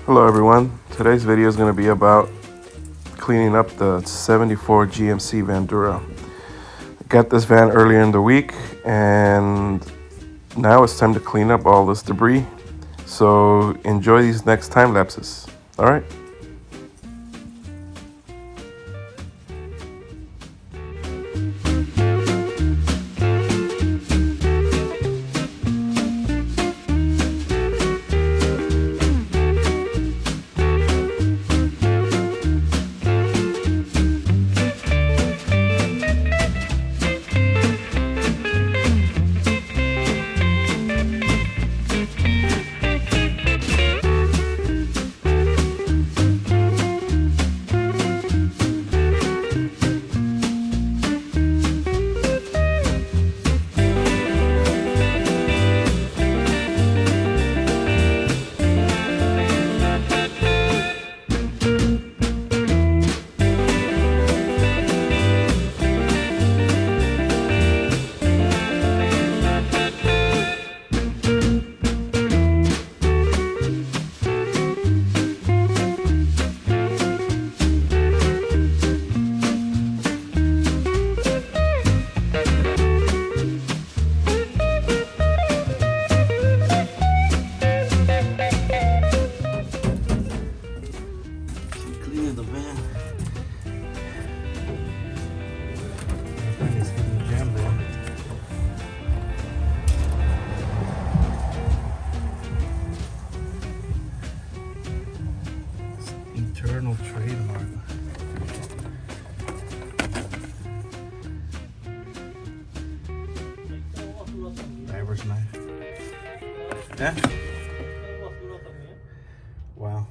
Hello everyone, today's video is going to be about cleaning up the 74 GMC Vandura. I got this van earlier in the week and now it's time to clean up all this debris. So enjoy these next time lapses. Alright. Cleaning the van. It's getting jammed there. It's eternal trademark. Diver's knife. Yeah? Wow.